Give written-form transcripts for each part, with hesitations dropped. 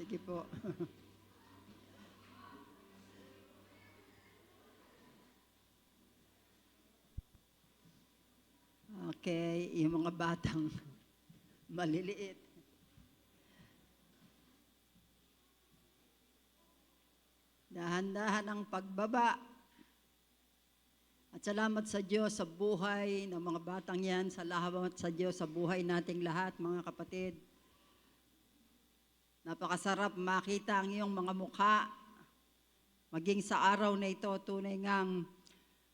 Sige po. Okay, yung mga batang maliliit. Dahan-dahan ang pagbaba. At salamat sa Diyos sa buhay ng mga batang yan. Salamat sa Diyos sa buhay nating lahat, mga kapatid. Napakasarap makita ang iyong mga mukha. Maging sa araw na ito, tunay ngang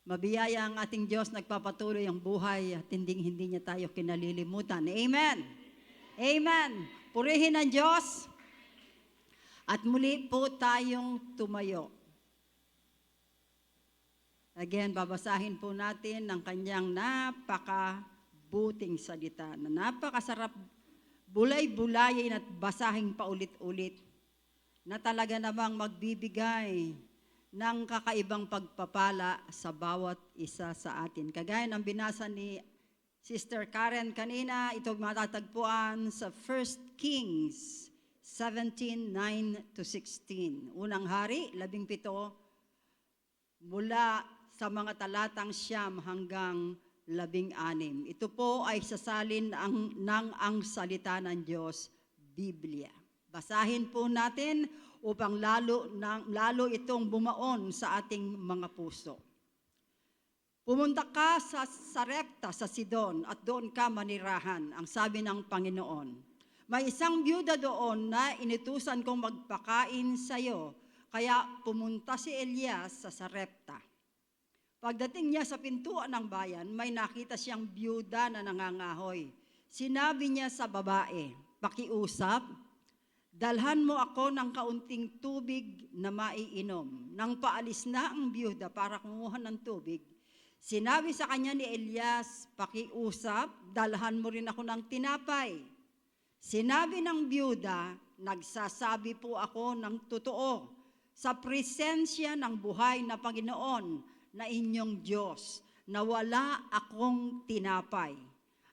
mabiyaya ang ating Diyos, nagpapatuloy ang buhay at hindi niya tayo kinalilimutan. Amen! Amen! Purihin ang Diyos at muli po tayong tumayo. Again, babasahin po natin ang kanyang napakabuting salita na napakasarap bulay-bulayin at basahin paulit-ulit na talaga namang magbibigay ng kakaibang pagpapala sa bawat isa sa atin. Kagaya ng binasa ni Sister Karen kanina, ito matatagpuan sa 1 Kings 17:9-16. Unang Hari, 17, mula sa mga talatang 9 hanggang 16. Ito po ay sasalin ng ang salita ng Diyos, Biblia. Basahin po natin upang lalo itong bumaon sa ating mga puso. Pumunta ka sa Sarepta sa Sidon at doon ka manirahan, ang sabi ng Panginoon. May isang byuda doon na inutusan kong magpakain sa iyo, kaya pumunta si Elias sa Sarepta. Pagdating niya sa pintuan ng bayan, may nakita siyang byuda na nangangahoy. Sinabi niya sa babae, "Pakiusap, dalhan mo ako ng kaunting tubig na maiinom." Nang paalis na ang byuda para kumuha ng tubig, sinabi sa kanya ni Elias, "Pakiusap, dalhan mo rin ako ng tinapay." Sinabi ng byuda, "Nagsasabi po ako ng totoo sa presensya ng buhay na Panginoon na inyong Diyos, na wala akong tinapay.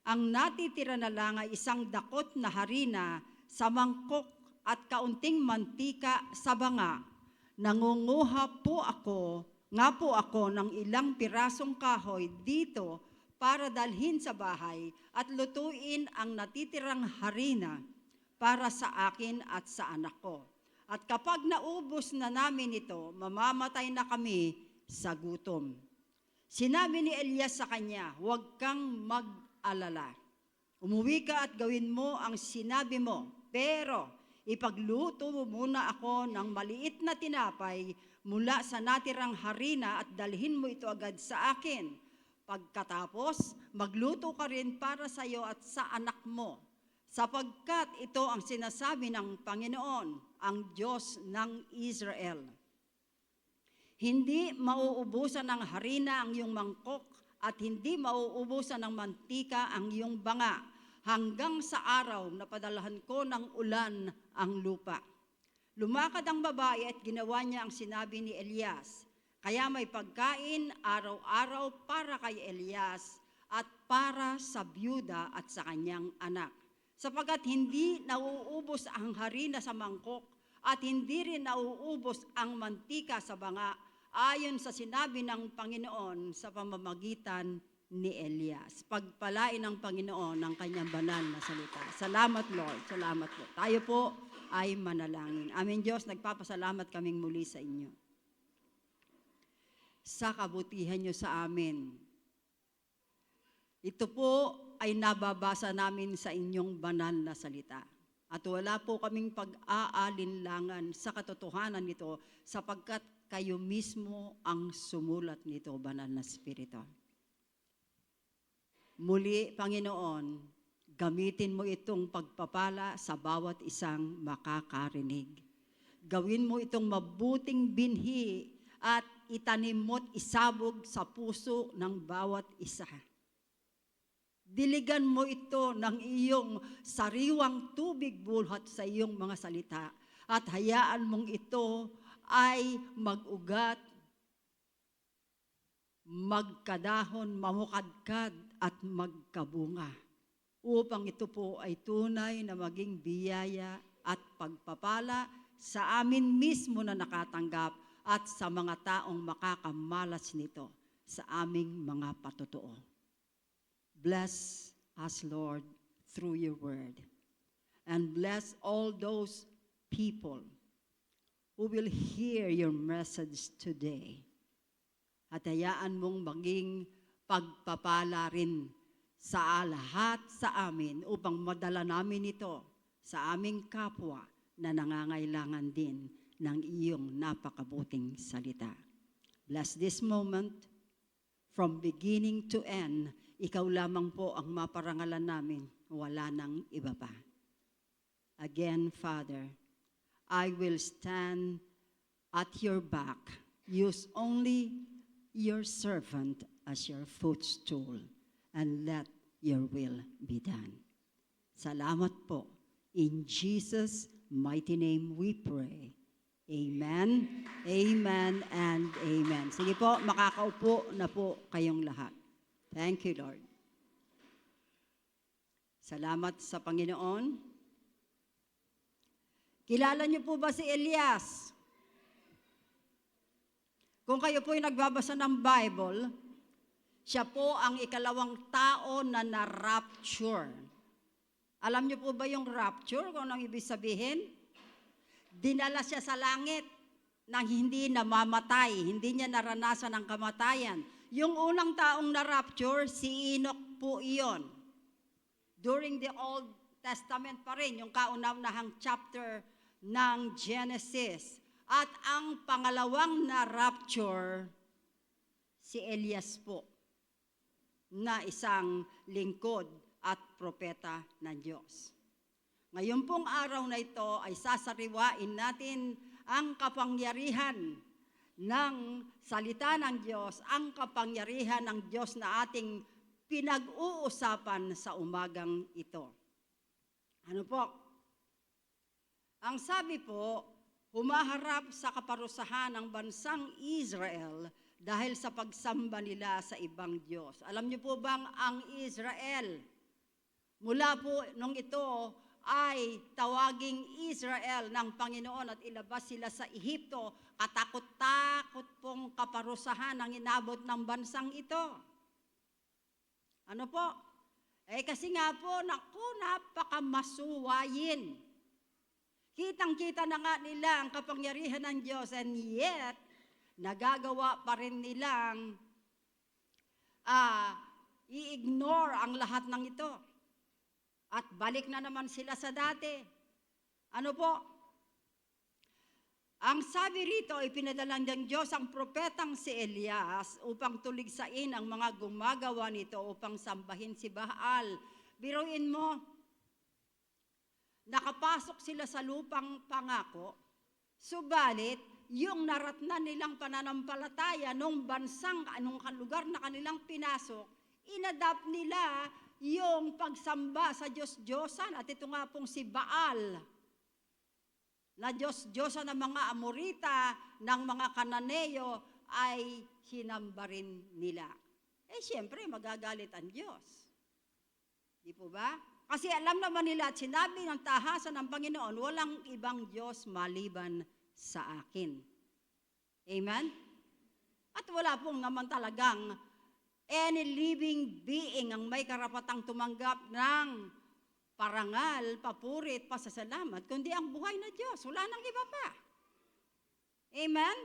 Ang natitira na lang ay isang dakot na harina sa mangkok at kaunting mantika sa banga. Nangunguha po ako ng ilang pirasong kahoy dito para dalhin sa bahay at lutuin ang natitirang harina para sa akin at sa anak ko. At kapag naubos na namin ito, mamamatay na kami sa gutom." Sinabi ni Elias sa kanya, "Huwag kang mag-alala. Umuwi ka at gawin mo ang sinabi mo, pero ipagluto mo muna ako ng maliit na tinapay mula sa natirang harina at dalhin mo ito agad sa akin. Pagkatapos, magluto ka rin para sa iyo at sa anak mo, sapagkat ito ang sinasabi ng Panginoon, ang Diyos ng Israel. Hindi mauubusan ng harina ang iyong mangkok at hindi mauubusan ng mantika ang iyong banga hanggang sa araw na padalahan ko ng ulan ang lupa." Lumakad ang babae at ginawa niya ang sinabi ni Elias. Kaya may pagkain araw-araw para kay Elias at para sa byuda at sa kanyang anak. Sapagkat hindi nauubos ang harina sa mangkok at hindi rin nauubos ang mantika sa banga, ayon sa sinabi ng Panginoon sa pamamagitan ni Elias. Pagpalain ng Panginoon ang kanyang banal na salita. Salamat, Lord. Salamat po. Tayo po ay manalangin. Amen, Diyos. Nagpapasalamat kaming muli sa inyo sa kabutihan niyo sa amin. Ito po ay nababasa namin sa inyong banal na salita. At wala po kaming pag-aalinlangan sa katotohanan nito sapagkat kayo mismo ang sumulat nito, Banal na Espiritu. Muli, Panginoon, gamitin mo itong pagpapala sa bawat isang makakarinig. Gawin mo itong mabuting binhi at itanim mo't isabog sa puso ng bawat isa. Diligan mo ito ng iyong sariwang tubig buhat sa iyong mga salita at hayaan mong ito ay mag-ugat, magkadahon, mamukadkad at magkabunga upang ito po ay tunay na maging biyaya at pagpapala sa amin mismo na nakatanggap at sa mga taong makakamalas nito sa aming mga patotoo. Bless us, Lord, through your word. And bless all those people who will hear your message today. At hayaan mong maging pagpapala rin sa lahat sa amin upang madala namin ito sa aming kapwa na nangangailangan din ng iyong napakabuting salita. Bless this moment from beginning to end. Ikaw lamang po ang maparangalan namin, wala nang iba pa. Again, Father, I will stand at your back. Use only your servant as your footstool, and let your will be done. Salamat po. In Jesus' mighty name we pray. Amen, amen, and amen. Sige po, makakaupo na po kayong lahat. Thank you, Lord. Salamat sa Panginoon. Kilala niyo po ba si Elias? Kung kayo po'y nagbabasa ng Bible, siya po ang ikalawang tao na na-rapture. Alam niyo po ba yung rapture, kung anong ibig sabihin? Dinala siya sa langit nang hindi namamatay, hindi niya naranasan ang kamatayan. Yung unang taong na-rapture, si Enoch po iyon. During the Old Testament pa rin, yung kauna-unahang chapter ng Genesis. At ang pangalawang na-rapture, si Elias po, na isang lingkod at propeta ng Diyos. Ngayon pong araw na ito ay sasariwain natin ang kapangyarihan ng salita ng Diyos, ang kapangyarihan ng Diyos na ating pinag-uusapan sa umagang ito. Ano po? Ang sabi po, humaharap sa kaparusahan ng bansang Israel dahil sa pagsamba nila sa ibang Diyos. Alam niyo po bang ang Israel, mula po nung ito ay tawaging Israel ng Panginoon at ilabas sila sa Ehipto, katakot-takot pong kaparusahan ang inabot ng bansang ito. Ano po? Kasi nga po, naku, napakamasuwayin. Kitang-kita na nga nila ang kapangyarihan ng Diyos, and yet, nagagawa pa rin nilang i-ignore ang lahat ng ito. At balik na naman sila sa dati. Ano po? Ang sabi rito, ipinadala ng Diyos ang propetang si Elias upang tuligsain ang mga gumagawa nito upang sambahin si Baal. Biruin mo, nakapasok sila sa lupang pangako, subalit yung naratna nilang pananampalataya nung bansang, anong lugar na kanilang pinasok, inadapt nila yung pagsamba sa Diyos-Diyosan. At ito nga pong si Baal, na Diyos-Diyosan ng mga Amorita, ng mga Kananeo, ay sinamba rin nila. Siyempre, magagalit ang Diyos. Di po ba? Kasi alam naman nila at sinabi ng tahasan ng Panginoon, walang ibang Diyos maliban sa akin. Amen? At wala pong naman talagang any living being ang may karapatang tumanggap ng parangal, papurit, pasasalamat, kundi ang buhay na Diyos. Wala nang iba pa. Amen?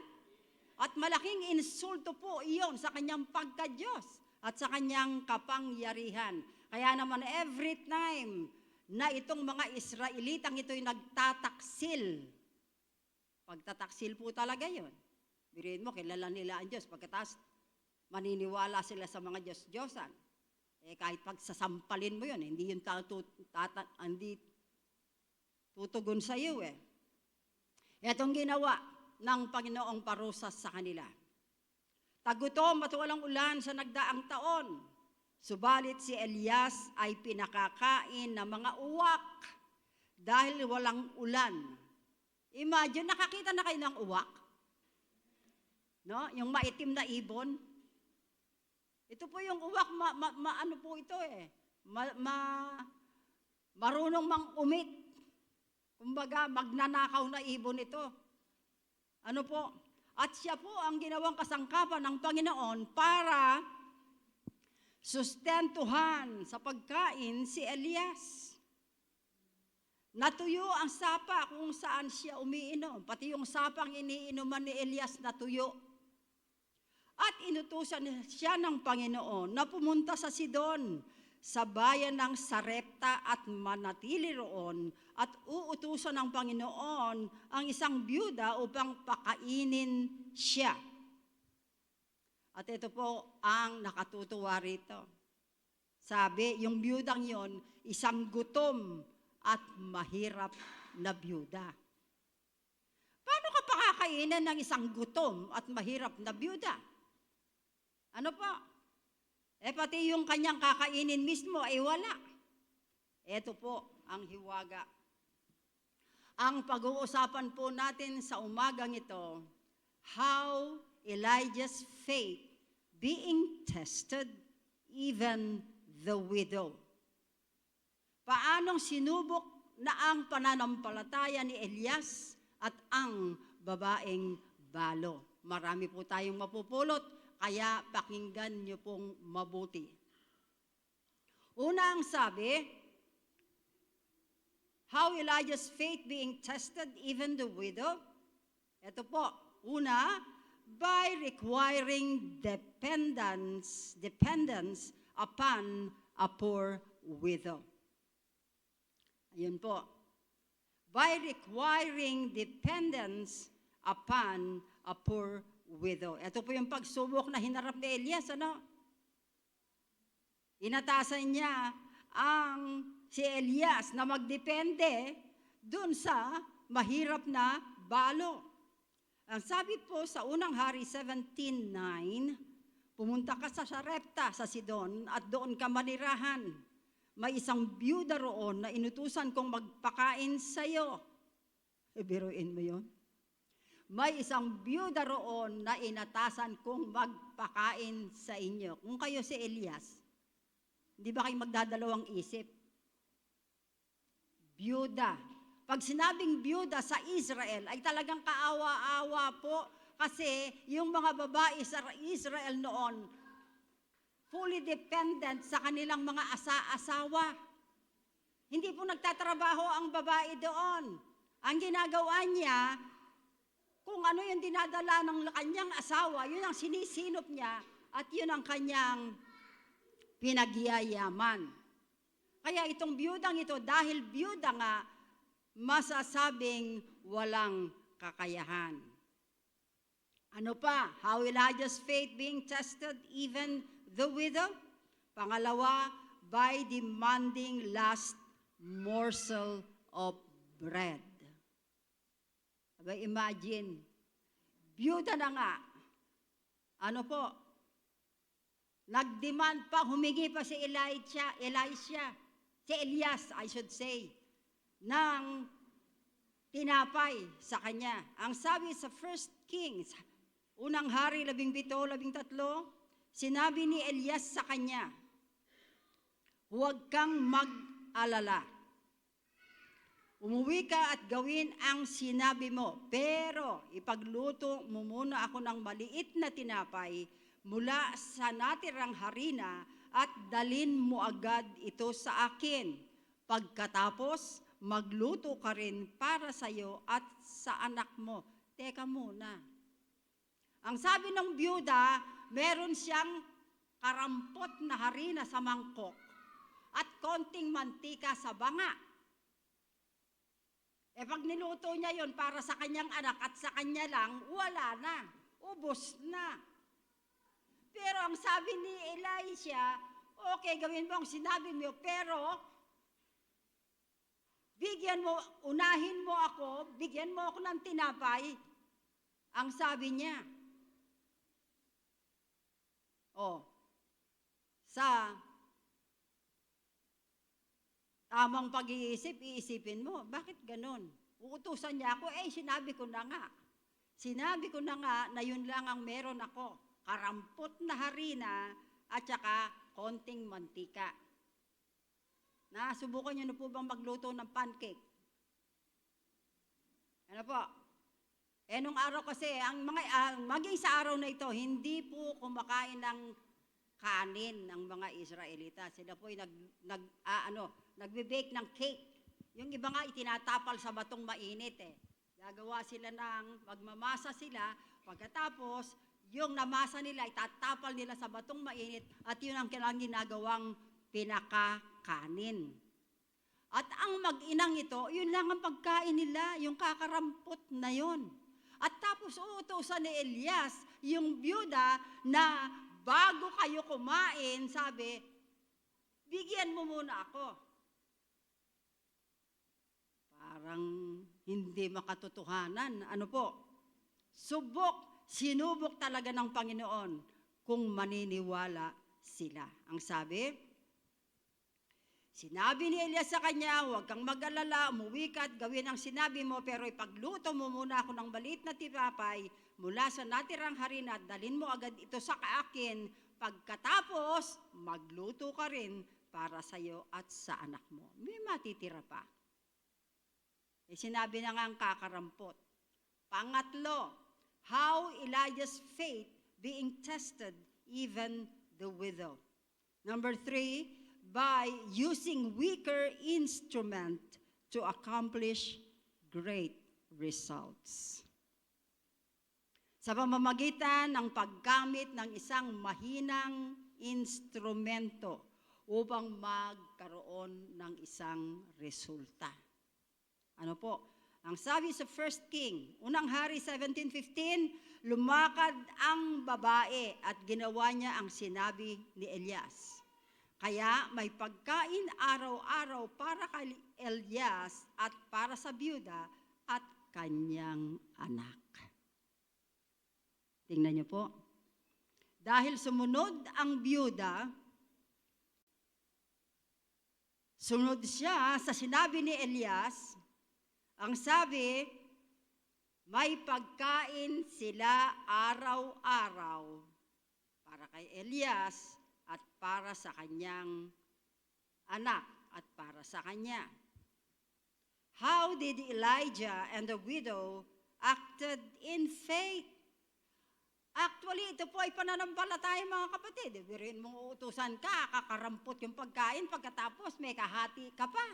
At malaking insulto po iyon sa kanyang pagka-Diyos at sa kanyang kapangyarihan. Kaya naman every time na itong mga Israelitang ito'y nagtataksil, pagtataksil po talaga yun. Biruin mo, kilala nila ang Diyos. Pagkatapos, maniniwala sila sa mga Diyos-Diyosan. Kahit pagsasampalin mo yun, hindi yun hindi tutugon sa iyo Itong ginawa ng Panginoong parusa sa kanila. Tagutom at walang ulan sa nagdaang taon. Subalit si Elias ay pinakakain ng mga uwak dahil walang ulan. Imagine, nakakita na kayo ng uwak? No? Yung maitim na ibon. Ito po yung uwak, ano po ito marunong mang umit. Kumbaga, magnanakaw na ibon ito. Ano po? At siya po ang ginawang kasangkapan ng Panginoon para sustentuhan sa pagkain si Elias. Natuyo ang sapa kung saan siya umiinom. Pati yung sapang iniinuman ni Elias natuyo. At inutusan siya ng Panginoon na pumunta sa Sidon, sa bayan ng Sarepta at manatili roon, at uutusan ng Panginoon ang isang byuda upang pakainin siya. At ito po ang nakatutuwa rito. Sabi, yung byudang yon, isang gutom at mahirap na byuda. Paano ka pakakainin ng isang gutom at mahirap na byuda? Ano po? Pati yung kanyang kakainin mismo ay wala. Ito po ang hiwaga. Ang pag-uusapan po natin sa umagang ito, how Elijah's faith being tested, even the widow. Paanong sinubok na ang pananampalataya ni Elias at ang babaeng balo. Marami po tayong mapupulot, kaya pakinggan niyo pong mabuti. Una ang sabi, how Elijah's faith being tested, even the widow. Ito po, una, by requiring dependence upon a poor widow. Ayun po. By requiring dependence upon a poor widow. Ito po yung pagsubok na hinarap ni Elias, ano? Inatasan niya ang si Elias na magdepende dun sa mahirap na balo. Ang sabi po sa unang hari 17:9, pumunta ka sa Sarepta sa Sidon at doon ka manirahan. May isang byuda roon na inutusan kong magpakain sa iyo. Biruin mo yon. May isang byuda roon na inatasan kong magpakain sa inyo. Kung kayo si Elias, hindi ba kayo magdadalawang isip? Byuda. Pag sinabing byuda sa Israel, ay talagang kaawa-awa po kasi yung mga babae sa Israel noon, fully dependent sa kanilang mga asawa. Hindi po nagtatrabaho ang babae doon. Ang ginagawa niya, kung ano yung dinadala ng kanyang asawa, yun ang sinisinop niya at yun ang kanyang pinagyayaman. Kaya itong byudang ito, dahil byuda nga, masasabing walang kakayahan. Ano pa? How Elijah's faith being tested, even the widow. Pangalawa, by demanding last morsel of bread. Imagine, byuda na nga. Ano po? Nag-demand pa, humingi pa si Elias, I should say, ng tinapay sa kanya. Ang sabi sa 1 Kings, unang hari 17:13, sinabi ni Elias sa kanya, huwag kang mag-alala. Umuwi ka at gawin ang sinabi mo, pero ipagluto mo muna ako ng maliit na tinapay mula sa natirang harina at dalin mo agad ito sa akin. Pagkatapos, magluto ka rin para sa iyo at sa anak mo. Teka muna. Ang sabi ng byuda, meron siyang karampot na harina sa mangkok at konting mantika sa banga. Pag niluto niya yon para sa kanyang anak at sa kanya lang, wala na. Ubos na. Pero ang sabi ni Elisha, okay, gawin mo ang sinabi mo, pero unahin mo ako, bigyan mo ako ng tinapay. Ang sabi niya, sa tamang pag-iisip, iisipin mo, bakit ganun? Uutusan niya ako, sinabi ko na nga. Sinabi ko na nga na yun lang ang meron ako. Karampot na harina at saka konting mantika. Nasubukan niyo na po bang magluto ng pancake? Ano po? Nung araw kasi, maging sa araw na ito, hindi po kumakain ng kanin ng mga Israelita. Sila po nagbe-bake ng cake. Yung iba nga itinatapal sa batong mainit eh. Gagawa sila magmamasa sila, pagkatapos, yung namasa nila, itatapal nila sa batong mainit at yun ang kailangang ginagawang pinakakanin. At ang mag-inang ito, yun lang ang pagkain nila, yung kakarampot na yun. At tapos uutusan ni Elias, yung byuda na bago kayo kumain, sabi, bigyan mo muna ako. Parang hindi makatotohanan. Ano po? Sinubok talaga ng Panginoon kung maniniwala sila. Ang sabi, sinabi ni Elias sa kanya, huwag kang mag-alala, umuwi ka at gawin ang sinabi mo, pero ipagluto mo muna ako ng maliit na tinapay mula sa natirang harina at dalhin mo agad ito sa akin. Pagkatapos, magluto ka rin para sa iyo at sa anak mo. May matitira pa. Sinabi na nga ang kakarampot. Pangatlo, how Elijah's faith being tested, even the widow. Number 3, by using weaker instrument to accomplish great results. Sa pamamagitan ng paggamit ng isang mahinang instrumento upang magkaroon ng isang resulta. Ano po? Ang sabi sa 1 King, unang hari 17:15, lumakad ang babae at ginawa niya ang sinabi ni Elias. Kaya may pagkain araw-araw para kay Elias at para sa byuda at kanyang anak. Tingnan niyo po. Dahil sumunod ang byuda, sunod siya sa sinabi ni Elias, ang sabi, may pagkain sila araw-araw para kay Elias at para sa kanyang anak at para sa kanya. How did Elijah and the widow acted in faith? Actually, ito po ay pananampalataya mga kapatid. Biruin mong uutusan ka, kakarampot yung pagkain, pagkatapos may kahati ka pa.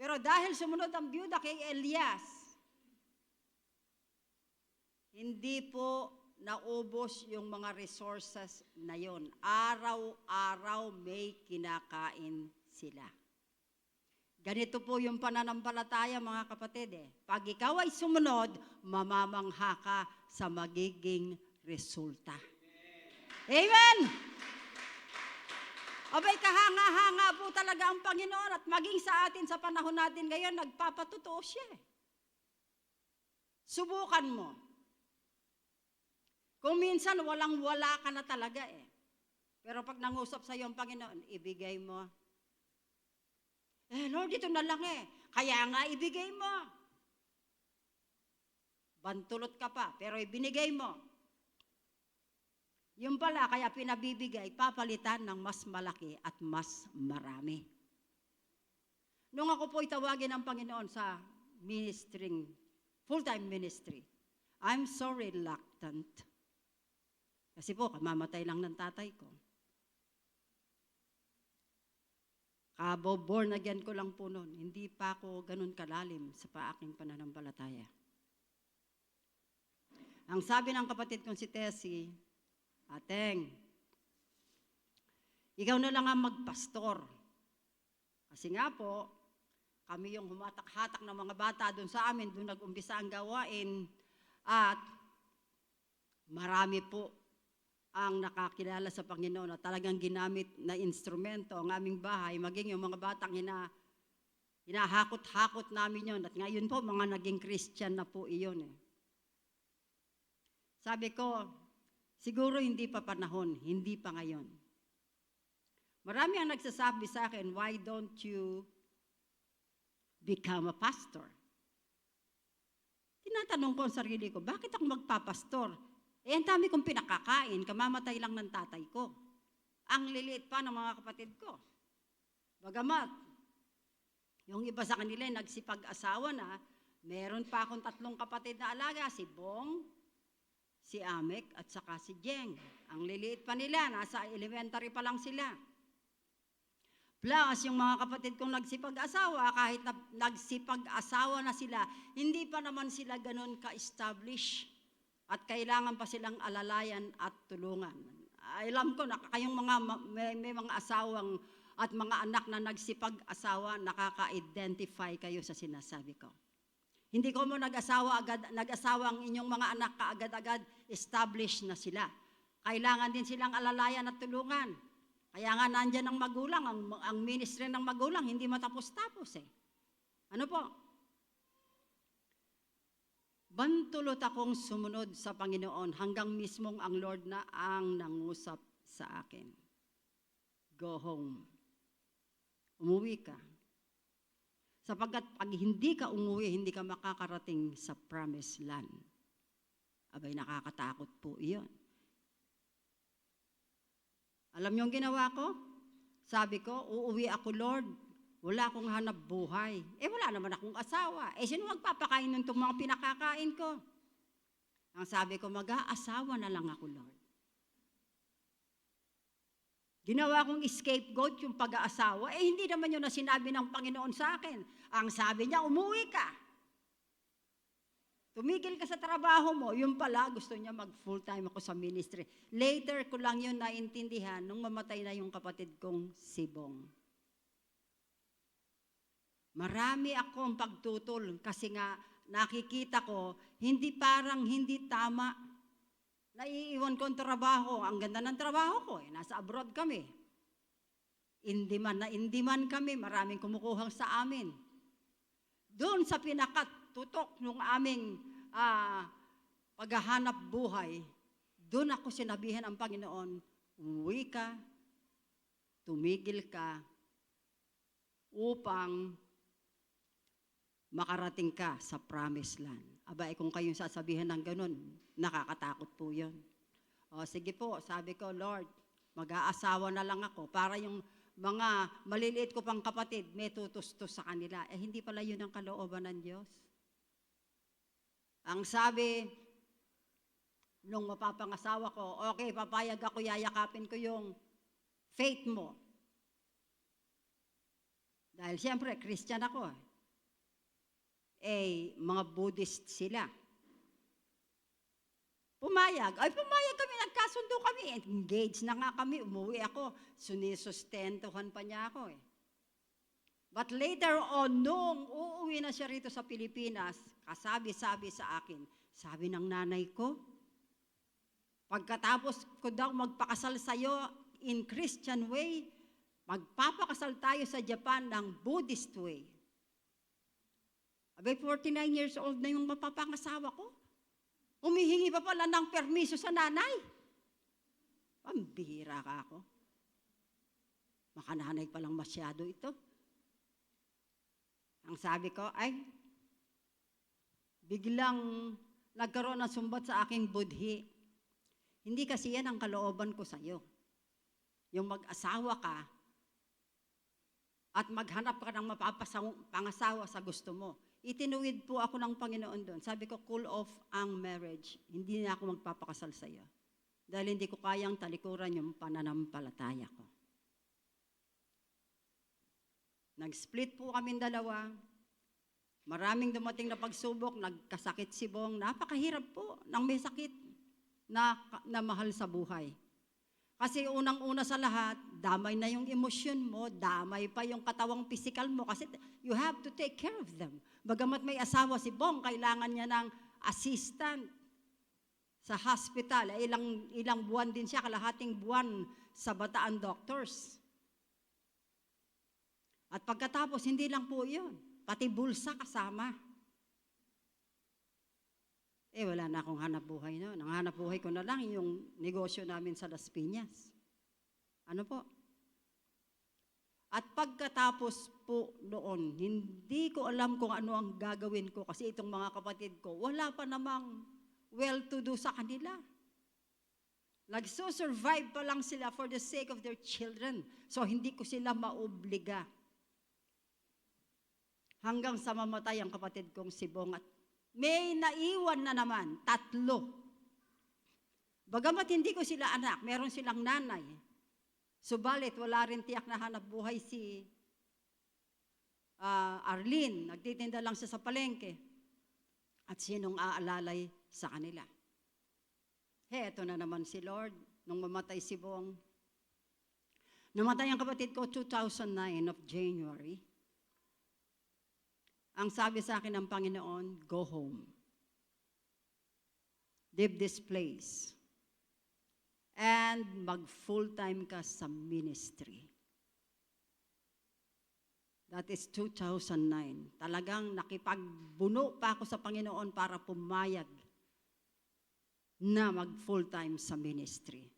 Pero dahil sumunod ang byuda kay Elias, hindi po naubos yung mga resources na yon. Araw-araw may kinakain sila. Ganito po yung pananampalataya mga kapatid eh. Pag ikaw ay sumunod, mamamangha ka sa magiging resulta. Amen! Abay, kahanga-hanga po talaga ang Panginoon at maging sa atin sa panahon natin ngayon, nagpapatotoo siya. Subukan mo. Kung minsan walang-wala ka na talaga eh. Pero pag nangusap sa iyo ang Panginoon, ibigay mo. Lord, ito na lang eh. Kaya nga ibigay mo. Bantulot ka pa, pero ibinigay mo. Yung pala, kaya pinabibigay, papalitan ng mas malaki at mas marami. Nung ako po itawagin ng Panginoon sa ministering, full-time ministry, I'm so reluctant. Kasi po, kamamatay lang ng tatay ko. Born again ko lang po noon. Hindi pa ako ganun kalalim sa aking pananampalataya. Ang sabi ng kapatid kong si Tessie, Ateng, ikaw na lang ang magpastor. Kasi nga po, kami yung humatak-hatak ng mga bata doon sa amin, doon nag-umpisa ang gawain. At marami po ang nakakilala sa Panginoon at talagang ginamit na instrumento ang aming bahay, maging yung mga batang hinahakot-hakot namin yun. At ngayon po, mga naging Christian na po iyon eh. Sabi ko, siguro hindi pa panahon, hindi pa ngayon. Marami ang nagsasabi sa akin, why don't you become a pastor? Tinatanong ko ang sarili ko, bakit ako magpapastor? Ang dami kong pinakakain, kamamatay lang ng tatay ko. Ang liliit pa ng mga kapatid ko. Bagamat, Yung iba sa kanila nagsipag-asawa na, meron pa akong 3 kapatid na alaga, si Bong, si Amek, at saka si Jeng. Ang liliit pa nila, nasa elementary pa lang sila. Plus, yung mga kapatid kong nagsipag-asawa, kahit na nagsipag-asawa na sila, hindi pa naman sila ganun ka-establish. At kailangan pa silang alalayan at tulungan. Alam ko na kayong may mga asawang at mga anak na nagsipag-asawa, nakaka-identify kayo sa sinasabi ko. Hindi ko mo nag-asawa ang inyong mga anak kaagad-agad, established na sila. Kailangan din silang alalayan at tulungan. Kaya nga nandyan ang magulang, ang ministry ng magulang, hindi matapos-tapos eh. Ano po? Bantulot akong sumunod sa Panginoon hanggang mismong ang Lord na ang nangusap sa akin. Go home. Umuwi ka. Sapagkat pag hindi ka umuwi, hindi ka makakarating sa promised land. Abay, nakakatakot po iyon. Alam niyo ang ginawa ko? Sabi ko, uuwi ako, Lord. Wala akong hanap buhay. Wala naman akong asawa. Sino magpapakain ng itong mga pinakakain ko? Ang sabi ko, mag-aasawa na lang ako, Lord. Ginawa kong scapegoat yung pag-aasawa. Hindi naman yun na sinabi ng Panginoon sa akin. Ang sabi niya, umuwi ka. Tumigil ka sa trabaho mo. Yung pala, gusto niya mag-full-time ako sa ministry. Later ko lang yun naintindihan nung mamatay na yung kapatid kong si Bong. Marami akong pagtutol kasi nga nakikita ko, hindi tama. Naiiwan ko ang trabaho. Ang ganda ng trabaho ko nasa abroad kami. Hindi man kami, maraming kumukuha sa amin. Doon sa pinakatutok ng aming paghahanap buhay, doon ako sinabihan ng Panginoon, uwi ka, tumigil ka, upang makarating ka sa promised land. Aba, kung kayong sasabihan ng ganun, nakakatakot po yun. Sige po, sabi ko, Lord, mag-aasawa na lang ako para yung mga maliliit ko pang kapatid, may tutustos sa kanila. Hindi pala yun ang kalooban ng Diyos. Ang sabi, nung mapapangasawa ko, okay, papayag ako, yayakapin ko yung faith mo. Dahil siyempre, Christian ako. Mga Buddhist sila. Pumayag kami, nagkasundo kami. Engaged na nga kami, umuwi ako. Sunisustentuhan pa niya ako But later on, nung uuwi na siya rito sa Pilipinas, kasabi-sabi sa akin, sabi ng nanay ko, pagkatapos ko daw magpakasal sa'yo in Christian way, magpapakasal tayo sa Japan ng Buddhist way. Abay, 49 years old na yung mapapangasawa ko. Humihingi pa pala ng permiso sa nanay. Pambihira ka ako. Makananay pa lang masyado ito. Ang sabi ko, biglang nagkaroon ng sumbat sa aking budhi. Hindi kasi yan ang kalooban ko sa'yo. Yung mag-asawa ka at maghanap ka ng mapapangasawa sa gusto mo. Itinuwid po ako ng Panginoon doon. Sabi ko, cool off ang marriage. Hindi na ako magpapakasal sa iyo. Dahil hindi ko kayang talikuran yung pananampalataya ko. Nag-split po kami dalawa. Maraming dumating na pagsubok. Nagkasakit si Bong. Napakahirap po nang may sakit na mahal sa buhay. Kasi unang-una sa lahat, damay na yung emosyon mo, damay pa yung katawang physical mo kasi you have to take care of them. Bagamat may asawa si Bong, kailangan niya ng assistant sa hospital. Ilang buwan din siya, kalahating buwan sa Bataan Doctors. At pagkatapos, hindi lang po yun, pati bulsa kasama. Wala na akong hanap buhay noon. Ang hanap buhay ko na lang yung negosyo namin sa Las Piñas. Ano po? At pagkatapos po noon, hindi ko alam kung ano ang gagawin ko kasi itong mga kapatid ko, wala pa namang well-to-do sa kanila. Nagsusurvive pa lang sila for the sake of their children. So, hindi ko sila maobliga. hanggang sa mamatay ang kapatid kong si Bong. At may naiwan na naman, 3. Bagamat hindi ko sila anak, meron silang nanay. Subalit, wala rin tiyak na hanap buhay si Arlene. Nagtitinda lang siya sa palengke. At sinong aalalay sa kanila? Heto na naman si Lord, nung mamatay si Bong. Namatay ang kapatid ko 2009 of January. Ang sabi sa akin ng Panginoon, go home. Leave this place. And mag-full-time ka sa ministry. That is 2009. Talagang nakipagbuno pa ako sa Panginoon para pumayag na mag-full-time sa ministry.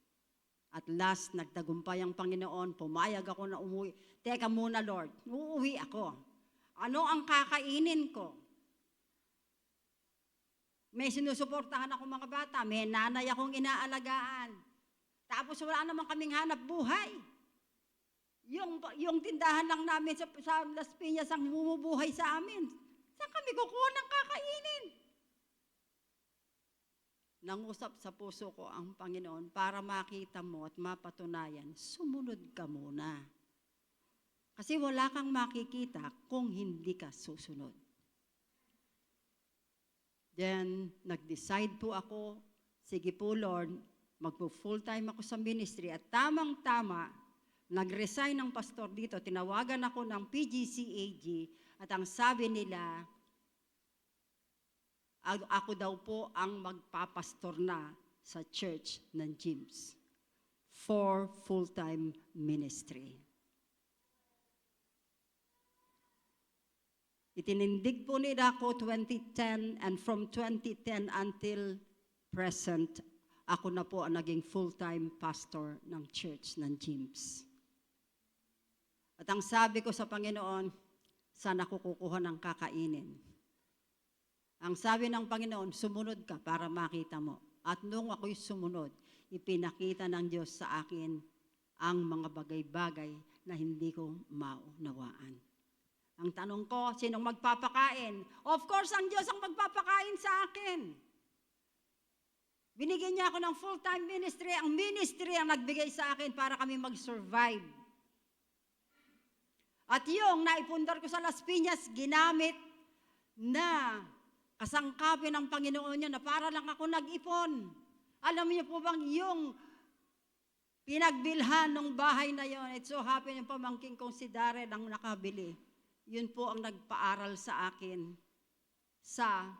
At last, nagtagumpay ang Panginoon, pumayag ako na umuwi. Teka muna, Lord, uuwi ako. Ano ang kakainin ko? May sinusuportahan ako mga bata, may nanay akong inaalagaan. Tapos wala naman kaming hanap buhay. Yung tindahan lang namin sa Las Piñas ang bumubuhay sa amin. Saan kami kukuha ng kakainin? Nangusap sa puso ko ang Panginoon para makita mo at mapatunayan, sumunod ka muna. Kasi wala kang makikita kung hindi ka susunod. Then, nag-decide po ako, sige po Lord, magpo-full-time ako sa ministry at tamang-tama, nag-resign ng pastor dito, tinawagan ako ng PGCAG at ang sabi nila, ako daw po ang magpapastor na sa church ng James for full-time ministry. Itinindig po nila ako 2010 and from 2010 until present, ako na po ang naging full-time pastor ng church ng James. At ang sabi ko sa Panginoon, saan ako kukuha ng kakainin? Ang sabi ng Panginoon, sumunod ka para makita mo. At nung ako'y sumunod, ipinakita ng Diyos sa akin ang mga bagay-bagay na hindi ko maunawaan. Ang tanong ko, sinong magpapakain? Of course, ang Diyos ang magpapakain sa akin. Binigyan niya ako ng full-time ministry. Ang ministry ang nagbigay sa akin para kami mag-survive. At yung naipundar ko sa Las Piñas, ginamit na kasangkapin ng Panginoon niya na para lang ako nag-ipon. Alam niyo po bang yung pinagbilhan ng bahay na yon, it so happened yung pamangking kong si Darren ang nakabili. Yun po ang nagpaaral sa akin sa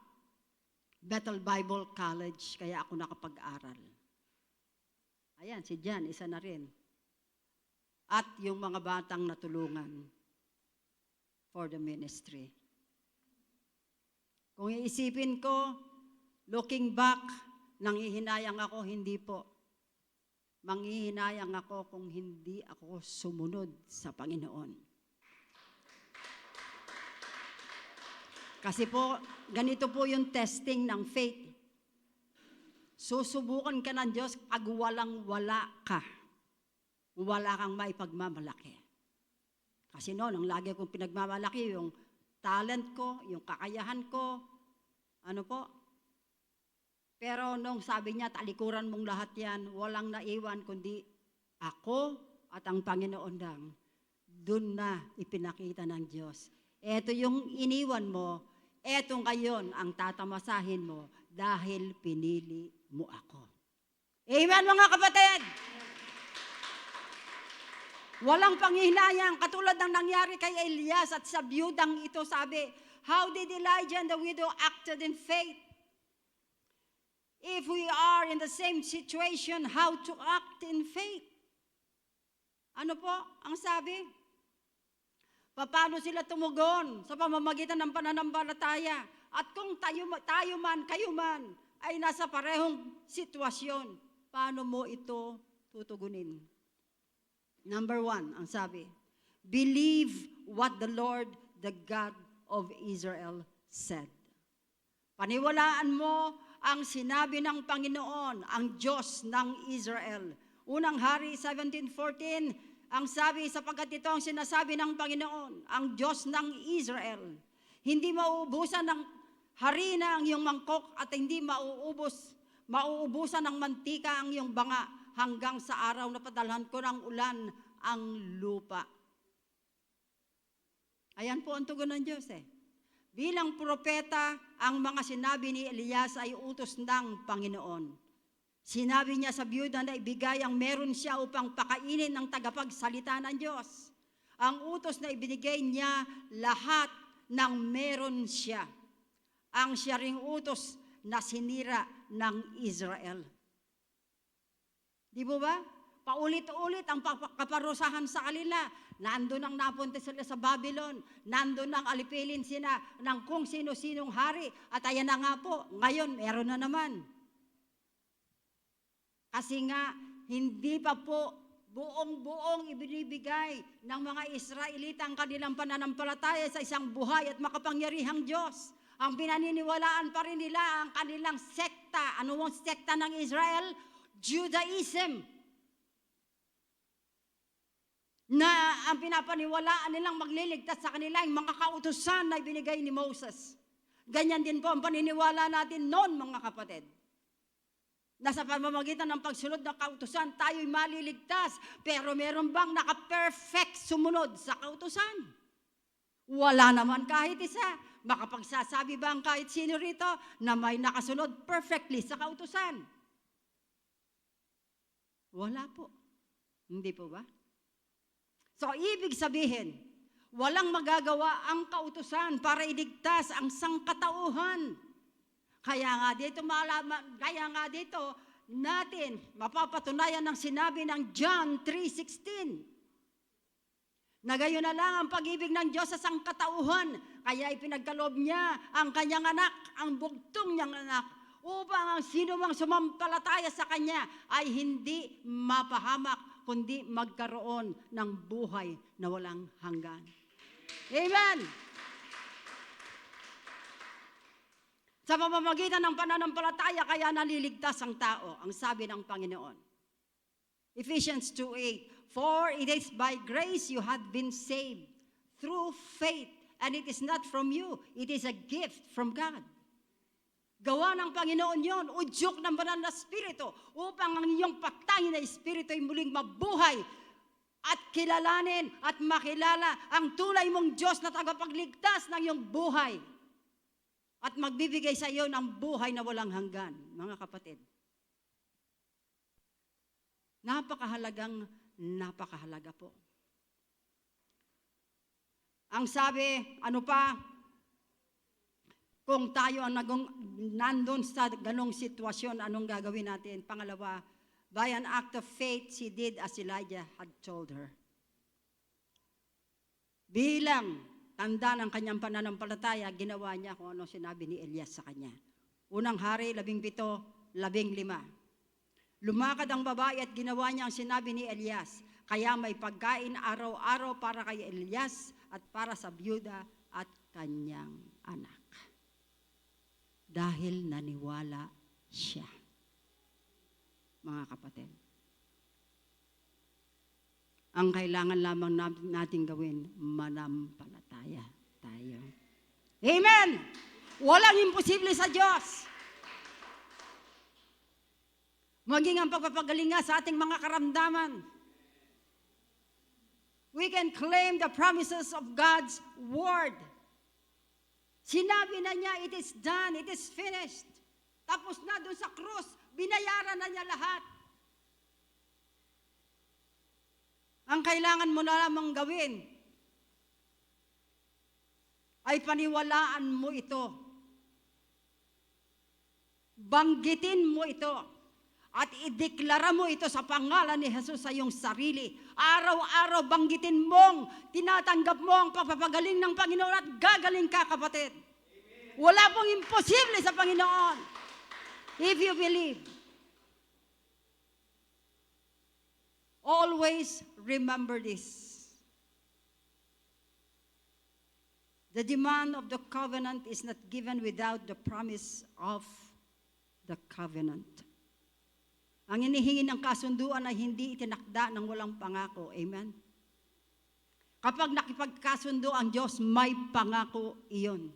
Bethel Bible College, kaya ako nakapag-aral. Ayan, si Jan, isa na rin. At yung mga batang natulungan for the ministry. Kung iisipin ko, looking back, nanghihinayang ako, hindi po. Manghihinayang ako kung hindi ako sumunod sa Panginoon. Kasi po, ganito po yung testing ng faith. Susubukan ka ng Diyos pag walang-wala ka. Wala kang maipagmamalaki. Kasi noon, ang lagi kong pinagmamalaki, yung talent ko, yung kakayahan ko, ano po. Pero nung sabi niya, talikuran mong lahat yan, walang naiwan, kundi ako at ang Panginoon lang. Doon na ipinakita ng Diyos. Ito yung iniwan mo, eto ngayon ang tatamasahin mo dahil pinili mo ako. Amen mga kapatid! Walang panghihinayang katulad ng nangyari kay Elias at sa biyudang ito sabi, how did Elijah and the widow acted in faith? If we are in the same situation, how to act in faith? Ano po ang sabi? Paano sila tumugon sa pamamagitan ng pananampalataya? At kung tayo man, kayo man, ay nasa parehong sitwasyon, paano mo ito tutugunin? Number 1, ang sabi, believe what the Lord, the God of Israel said. Paniwalaan mo ang sinabi ng Panginoon, ang Diyos ng Israel. Unang Hari 17:14, ang sabi, sapagkat ito ang sinasabi ng Panginoon, ang Diyos ng Israel, Hindi mauubusan ng harina ang iyong mangkok at hindi mauubusan ng mantika ang iyong banga hanggang sa araw na padalhan ko ng ulan ang lupa. Ayan po ang tugon ng Diyos eh. Bilang propeta, ang mga sinabi ni Elias ay utos ng Panginoon. Sinabi niya sa byuda na ibigay ang meron siya upang pakainin ng tagapagsalita ng Diyos. Ang utos na ibinigay niya lahat ng meron siya. Ang siya ring utos na sinira ng Israel. Di ba ba? Paulit-ulit ang kaparusahan sa kanila. Nandun ang napunta sila sa Babylon. Nandun ang alipilin sila ng kung sino-sinong hari. At ayan na nga po, ngayon meron na naman. Kasi nga, hindi pa po buong-buong ibinibigay ng mga Israelita ang kanilang pananampalataya sa isang buhay at makapangyarihang Diyos. Ang pinaniniwalaan pa rin nila ang kanilang sekta. Ano ang sekta ng Israel? Judaism. Na ang pinapaniwalaan nilang magliligtas sa kanila yung mga kautusan na ibinigay ni Moses. Ganyan din po ang paniniwala natin noon, mga kapatid. Na sa pamamagitan ng pagsunod ng kautusan, tayo'y maliligtas. Pero meron bang naka-perfect sumunod sa kautusan? Wala naman kahit isa. Makapagsasabi ba ang kahit sino rito na may nakasunod perfectly sa kautusan? Wala po. Hindi po ba? So, ibig sabihin, walang magagawa ang kautusan para iligtas ang sangkatauhan. Kaya nga dito natin mapapatunayan ng sinabi ng John 3:16. Na gayon na lang ang pag-ibig ng Diyos sa sangkatauhan, kaya ipinagkaloob niya ang kanyang anak, ang bugtong niyang anak, upang ang sino mang sumampalataya sa kanya ay hindi mapahamak, kundi magkaroon ng buhay na walang hanggan. Amen! Sa pamamagitan ng pananampalataya, kaya naliligtas ang tao, ang sabi ng Panginoon. Ephesians 2:8, for it is by grace you have been saved through faith, and it is not from you, it is a gift from God. Gawa ng Panginoon yon, udyok ng banal na Espiritu, upang ang iyong patay na Espiritu ay muling mabuhay at kilalanin at makilala ang tunay mong Diyos na tagapagligtas ng iyong buhay at magbibigay sa iyo ng buhay na walang hanggan, mga kapatid. Napakahalaga po. Ang sabi, ano pa? Kung tayo ang nandun sa ganong sitwasyon, anong gagawin natin? Pangalawa, by an act of faith, she did as Elijah had told her. Bilang tanda ng kanyang pananampalataya, ginawa niya kung ano sinabi ni Elias sa kanya. Unang Hari, 17:15. Lumakad ang babae at ginawa niya ang sinabi ni Elias. Kaya may pagkain araw-araw para kay Elias at para sa byuda at kanyang anak. Dahil naniwala siya. Mga kapatid. Ang kailangan lamang natin gawin, manampalataya tayo. Amen! Walang imposible sa Diyos. Maging ang pagpapagaling nga sa ating mga karamdaman. We can claim the promises of God's Word. Sinabi na niya, it is done, it is finished. Tapos na doon sa krus, binayaran na niya lahat. Ang kailangan mo na lamang gawin ay paniwalaan mo ito. Banggitin mo ito. At ideklara mo ito sa pangalan ni Jesus sa iyong sarili. Araw-araw banggitin mong tinatanggap mo ang pagpapagaling ng Panginoon at gagaling ka, kapatid. Amen. Wala pong imposible sa Panginoon. If you believe. Always remember this. The demand of the covenant is not given without the promise of the covenant. Ang inihingi ng kasunduan ay hindi itinakda ng walang pangako. Amen? Kapag nakipagkasundo ang Diyos, may pangako iyon.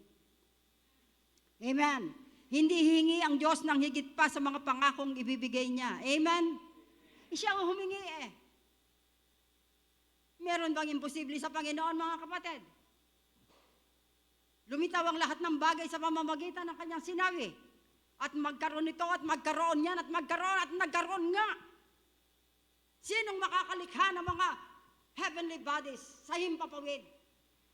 Amen. Hindi hingi ang Diyos ng higit pa sa mga pangakong ibibigay niya. Amen? Siya ang humingi eh. Meron bang imposible sa Panginoon, mga kapatid? Lumitaw ang lahat ng bagay sa pamamagitan ng kanyang sinabi. At magkaroon ito, at magkaroon yan, at magkaroon, at nagkaroon nga. Sinong makakalikha ng mga heavenly bodies sa himpapawid?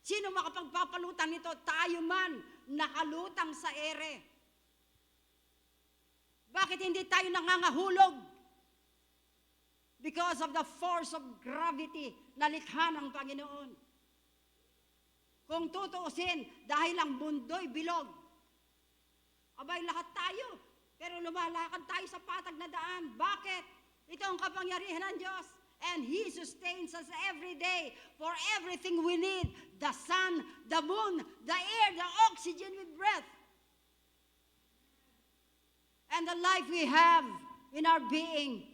Sino makapagpapalutang nito? Tayo man, nakalutang sa ere. Bakit hindi tayo nangangahulog? Because of the force of gravity na likha ng Panginoon. Kung tutuusin, dahil ang mundo'y bilog, abay lahat tayo, pero lumalakad tayo sa patag na daan. Bakit? Ito ang kapangyarihan ng Diyos. And He sustains us every day for everything we need. The sun, the moon, the air, the oxygen we breathe. And the life we have in our being.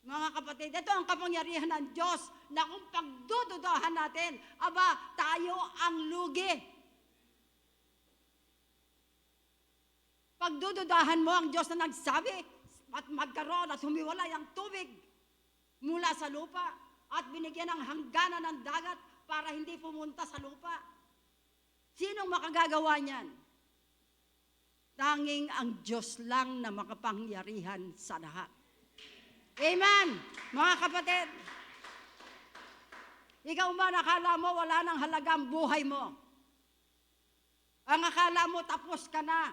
Mga kapatid, ito ang kapangyarihan ng Diyos na kung pagdududahan natin, aba, tayo ang lugi. Pagdududahan mo ang Diyos na nagsabi at magkaroon at humiwalay ang tubig mula sa lupa at binigyan ng hangganan ng dagat para hindi pumunta sa lupa. Sinong makagagawa niyan? Tanging ang Diyos lang na makapangyarihan sa lahat. Amen! Mga kapatid, ikaw man akala mo wala nang halaga ang buhay mo. Ang akala mo tapos ka na.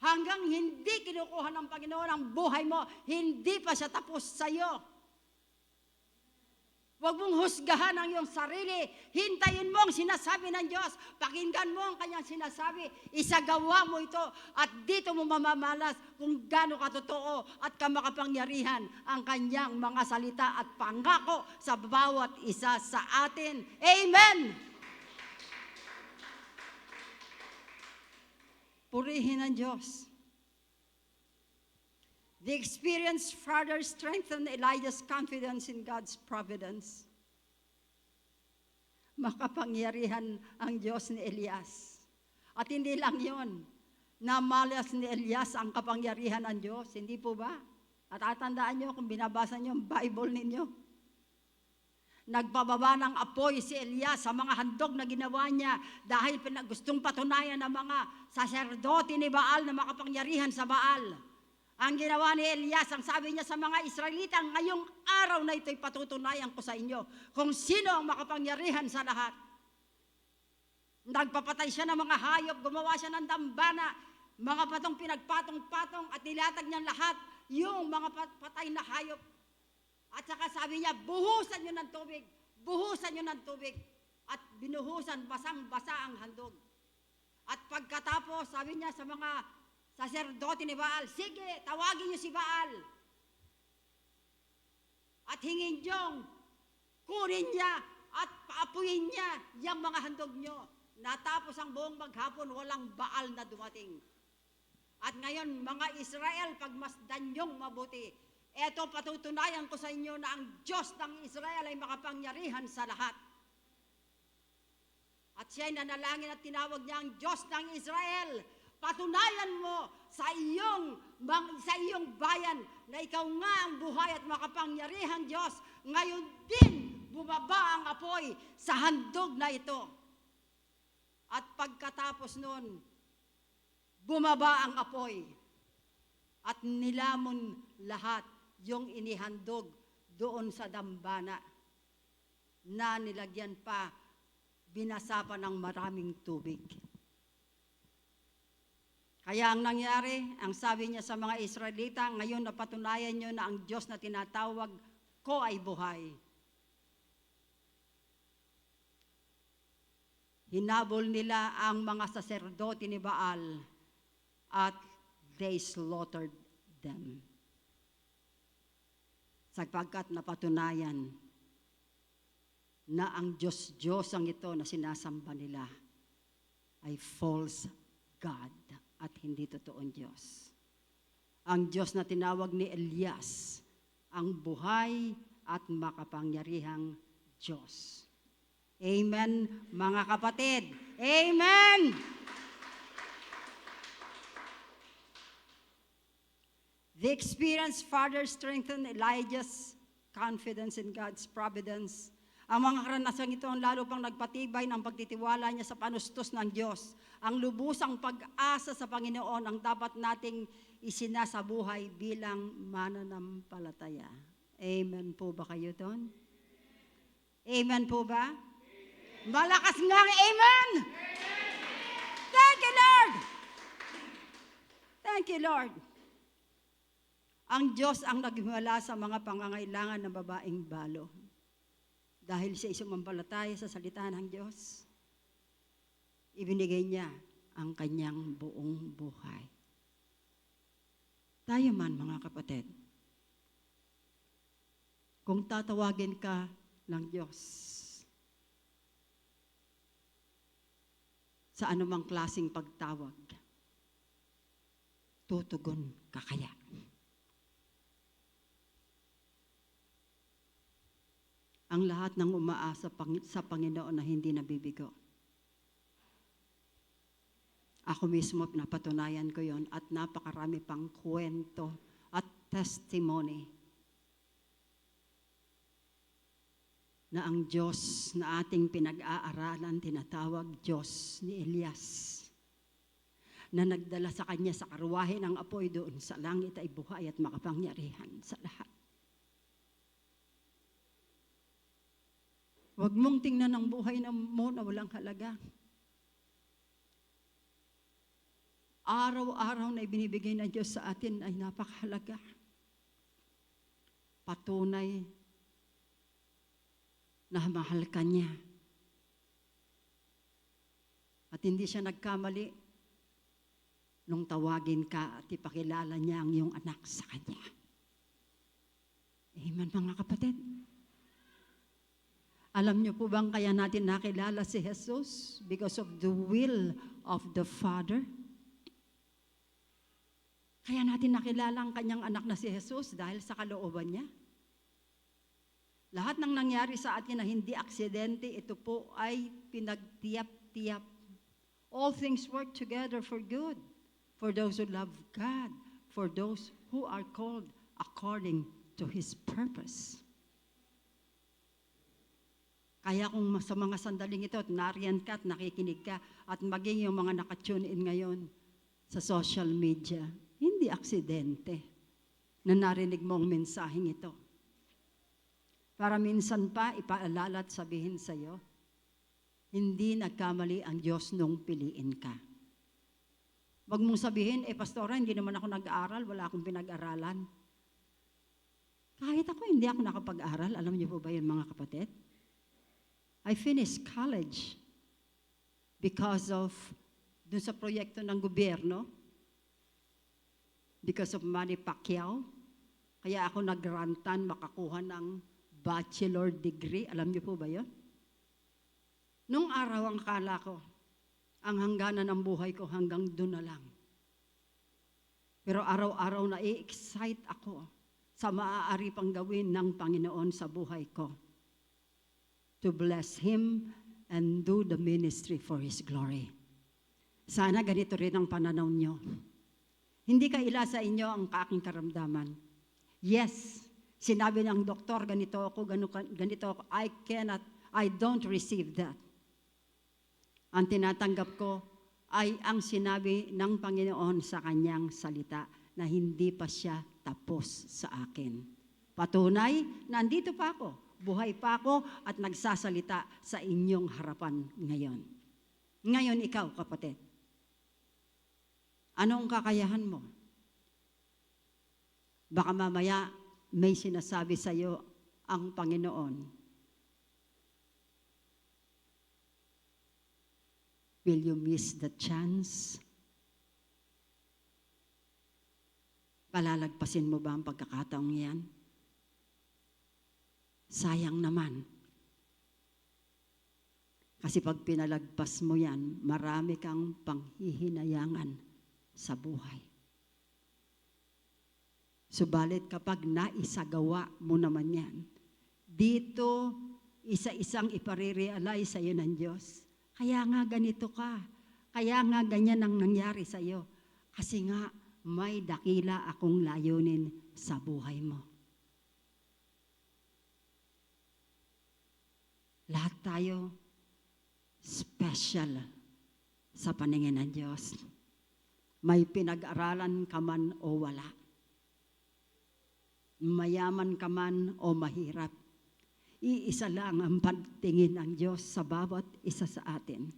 Hanggang hindi kinukuha ng Panginoon ang buhay mo, hindi pa siya tapos sa iyo. Huwag mong husgahan ang iyong sarili. Hintayin mo ang sinasabi ng Diyos. Pakinggan mo ang kanyang sinasabi. Isagawa mo ito at dito mo mamamalas kung gaano katotoo at kamakapangyarihan ang kanyang mga salita at pangako sa bawat isa sa atin. Amen! Purihin ang Diyos. The experience further strengthened Elijah's confidence in God's providence. Makapangyarihan ang Diyos ni Elias. At hindi lang yon, namalas ni Elias ang kapangyarihan ng Diyos. Hindi po ba? At tatandaan nyo kung binabasa nyo ang Bible ninyo. Nagpababa ng apoy si Elias sa mga handog na ginawa niya dahil gustong patunayan ng mga saserdote ni Baal na makapangyarihan sa Baal. Ang ginawa ni Elias, ang sabi niya sa mga Israelita, ngayong araw na ito'y patutunayan ko sa inyo kung sino ang makapangyarihan sa lahat. Nagpapatay siya ng mga hayop, gumawa siya ng dambana, mga patong pinagpatong-patong at nilatag niya lahat yung mga patay na hayop. At saka sabi niya, buhusan niyo ng tubig, buhusan niyo ng tubig. At binuhusan, basang-basa ang handog. At pagkatapos, sabi niya sa mga saserdote ni Baal, sige, tawagin niyo si Baal. At hingin niyong, kunin niya at paapuyin niya yung mga handog niyo. Natapos ang buong maghapon, walang Baal na dumating. At ngayon, mga Israel, pagmasdan niyong mabuti, eto patutunayan ko sa inyo na ang Diyos ng Israel ay makapangyarihan sa lahat. At siya'y nanalangin at tinawag niya ang Diyos ng Israel. Patunayan mo sa iyong bayan na ikaw nga ang buhay at makapangyarihang Diyos. Ngayon din bumaba ang apoy sa handog na ito. At pagkatapos nun, bumaba ang apoy at nilamon lahat yung inihandog doon sa dambana na nilagyan pa, binasa pa ng maraming tubig. Kaya ang nangyari, ang sabi niya sa mga Israelita, ngayon napatunayan niyo na ang Diyos na tinatawag ko ay buhay. Hinabol nila ang mga saserdote ni Baal at they slaughtered them. Sapagkat napatunayan na ang Diyos ang ito na sinasamba nila ay false God at hindi totoong Diyos. Ang Diyos na tinawag ni Elias, ang buhay at makapangyarihang Diyos. Amen, mga kapatid. Amen! The experienced father strengthened Elijah's confidence in God's providence. Ang mga karanasang ito ang lalo pang nagpatibay ng pagtitiwala niya sa panustos ng Diyos. Ang lubusang pag-asa sa Panginoon ang dapat nating isinasabuhay bilang mananampalataya. Amen po ba kayo doon? Amen po ba? Malakas nga ang amen! Thank you, Lord! Thank you, Lord. Ang Diyos ang naghiwala sa mga pangangailangan ng babaeng balo. Dahil siya sumampalataya sa salita ng Diyos, ibinigay niya ang kanyang buong buhay. Tayo man, mga kapatid, kung tatawagin ka ng Diyos sa anumang klaseng pagtawag, tutugon ka kaya? Ang lahat ng umaasa sa Panginoon na hindi nabibigo. Ako mismo napatunayan ko yon at napakarami pang kwento at testimony na ang Diyos na ating pinag-aaralan, tinatawag Diyos ni Elias, na nagdala sa kanya sa karwahe ng apoy doon sa langit ay buhay at makapangyarihan sa lahat. Huwag mong tingnan ang buhay mo na walang halaga. Araw-araw na ibinibigay ng Diyos sa atin ay napakahalaga. Patunay na mahal ka niya. At hindi siya nagkamali nung tawagin ka at ipakilala niya ang iyong anak sa kanya. Amen, mga kapatid. Alam niyo po bang kaya natin nakilala si Jesus? Because of the will of the Father. Kaya natin nakilala ang kanyang anak na si Jesus dahil sa kalooban niya. Lahat ng nangyari sa atin na hindi aksidente, ito po ay pinagtiyap-tiyap. All things work together for good, for those who love God, for those who are called according to His purpose. Kaya kung sa mga sandaling ito, at nariyan ka at nakikinig ka, at maging yung mga nakatune in ngayon sa social media, hindi aksidente na narinig mo ang mensaheng ito. Para minsan pa, ipaalala at sabihin sa iyo, hindi nagkamali ang Diyos nung piliin ka. Wag mong sabihin, pastora, hindi naman ako nag-aaral, wala akong pinag-aralan. Kahit ako, hindi ako nakapag-aral. Alam niyo po ba yun, mga kapatid? I finished college because of dun sa proyekto ng gobyerno, because of Manny Pacquiao. Kaya ako nagrantan makakuha ng bachelor degree. Alam niyo po ba yun? Nung araw ang kala ko, ang hangganan ng buhay ko hanggang doon na lang. Pero araw-araw na i-excite ako sa maaari pang gawin ng Panginoon sa buhay ko. To bless Him and do the ministry for His glory. Sana ganito rin ang pananaw niyo. Hindi kaila sa inyo ang aking karamdaman. Yes, sinabi ng doktor, ganito ako, ganito ako. I don't receive that. Ang tinatanggap ko ay ang sinabi ng Panginoon sa kanyang salita na hindi pa siya tapos sa akin. Patunay, nandito pa ako. Buhay pa ako at nagsasalita sa inyong harapan ngayon. Ngayon ikaw, kapatid. Anong kakayahan mo? Baka mamaya may sinasabi sa iyo ang Panginoon. Will you miss the chance? Palalagpasin mo ba ang pagkakataong yan? Sayang naman. Kasi pag pinalagpas mo yan, marami kang panghihinayangan sa buhay. Subalit kapag naisagawa mo naman yan, dito isa-isang ipare-realize sa iyo ng Diyos. Kaya nga ganito ka. Kaya nga ganyan ang nangyari sa iyo. Kasi nga may dakila akong layunin sa buhay mo. Lahat tayo special sa paningin ng Diyos. May pinag-aralan ka man o wala. Mayaman ka man o mahirap. Iisa lang ang pagtingin ng Diyos sa bawat isa sa atin.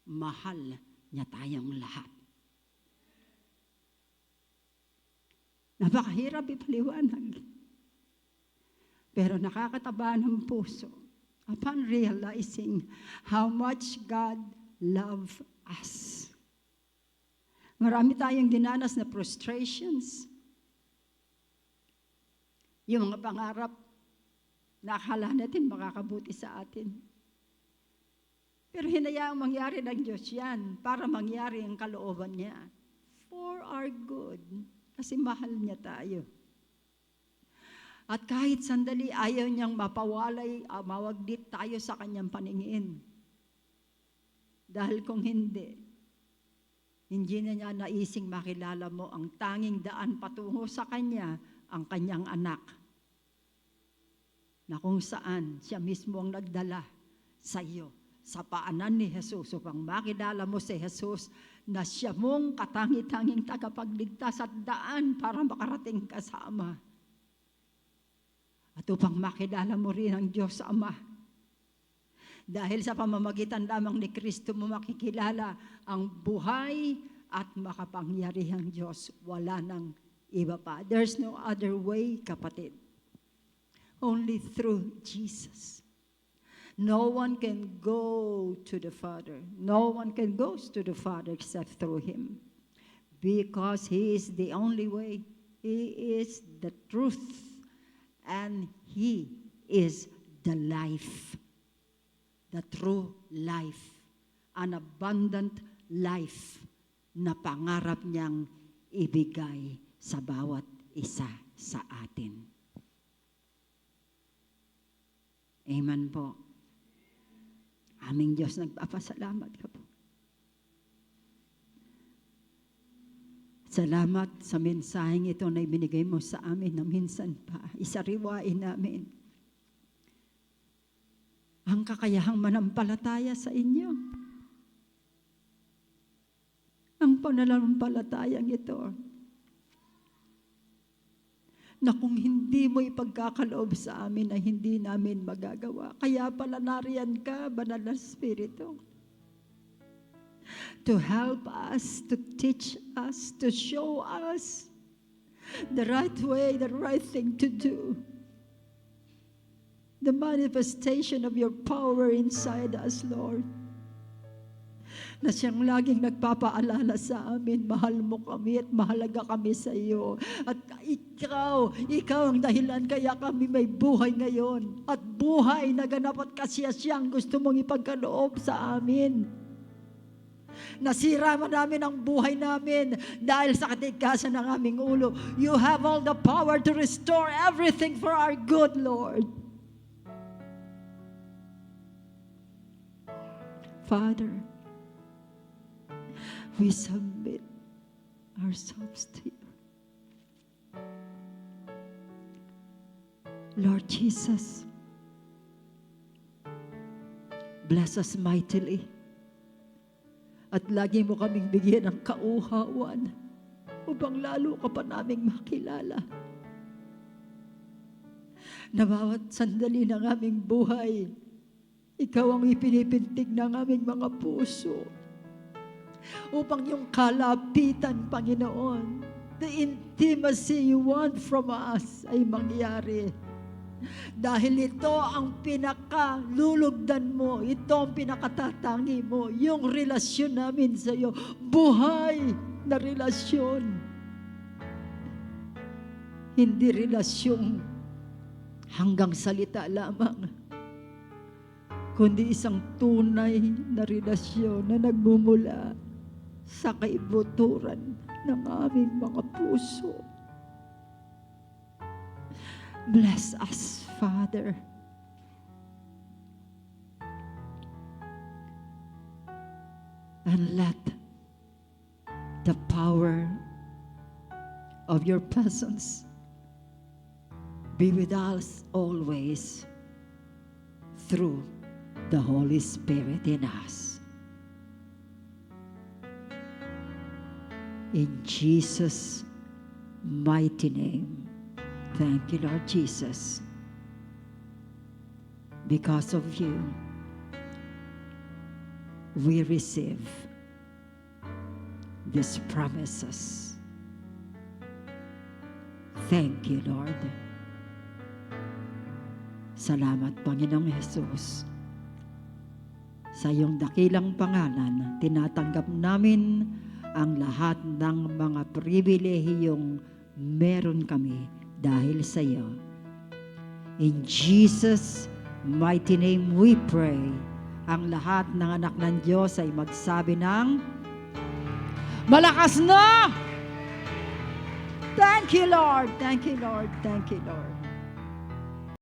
Mahal niya tayong lahat. Napakahirap ipaliwanag. Pero nakakataba ng puso upon realizing how much God loves us. Marami tayong dinanas na frustrations. Yung mga pangarap na akala natin makakabuti sa atin. Pero hinayaang mangyari ng Diyos yan para mangyari ang kalooban niya. For our good. Kasi mahal niya tayo. At kahit sandali ayaw niyang mapawalay, mawaglit tayo sa kanyang paningin. Dahil kung hindi na niya naising makilala mo ang tanging daan patungo sa kanya, ang kanyang anak. Na kung saan siya mismo ang nagdala sa iyo, sa paanan ni Jesus, upang makilala mo si Jesus na siya mong katangi-tanging tagapagligtas at daan para makarating ka sa Ama. At upang makilala mo rin ang Diyos Ama. Dahil sa pamamagitan lamang ni Kristo mo makikilala ang buhay at makapangyarihang Diyos. Wala nang iba pa. There's no other way, kapatid. Only through Jesus. No one can go to the Father. No one can go to the Father except through Him. Because He is the only way. He is the truth. And He is the life. The true life. An abundant life na pangarap niyang ibigay sa bawat isa sa atin. Amen po. Aming Diyos, nagpapasalamat ka po. Salamat sa mensaheng ito na ibinigay mo sa amin na minsan pa isariwain namin ang kakayahang manampalataya sa inyo. Ang pananampalatayang ito na kung hindi mo ipagkakaloob sa amin ay hindi namin magagawa. Kaya pala nariyan ka, Banal na Espiritu, to help us, to teach us, to show us the right way, the right thing to do. The manifestation of your power inside us, Lord. Na siyang laging nagpapaalala sa amin, mahal mo kami at mahalaga kami sa iyo. At ikaw ang dahilan kaya kami may buhay ngayon. At buhay na ganap at kasiyasiyang gusto mong ipagkaloob sa amin. Nasira man namin ang buhay namin dahil sa katikasan ng aming ulo. You have all the power to restore everything for our good, Lord. Father, we submit ourselves to you. Lord Jesus, bless us mightily. At lagi mo kaming bigyan ng kauhawan upang lalo ka pa naming makilala. Na bawat sandali ng aming buhay, ikaw ang ipinipintig ng aming mga puso upang yung kalapitan, Panginoon, the intimacy you want from us ay mangyari. Dahil ito ang pinakalulugdan mo, ito ang pinakatatangi mo, yung relasyon namin sa iyo, buhay na relasyon. Hindi relasyon hanggang salita lamang, kundi isang tunay na relasyon na nagmumula sa kaibuturan ng aming mga puso. Bless us, Father. And let the power of your presence be with us always through the Holy Spirit in us. In Jesus' mighty name. Thank you, Lord Jesus. Because of you, we receive these promises. Thank you, Lord. Salamat, Panginoong Jesus. Sa iyong dakilang pangalan, tinatanggap namin ang lahat ng mga pribilehiyong meron kami dahil sa iyo. In Jesus' mighty name we pray. Ang lahat ng anak ng Diyos ay magsabi ng malakas na! Thank you, Lord. Thank you, Lord. Thank you, Lord.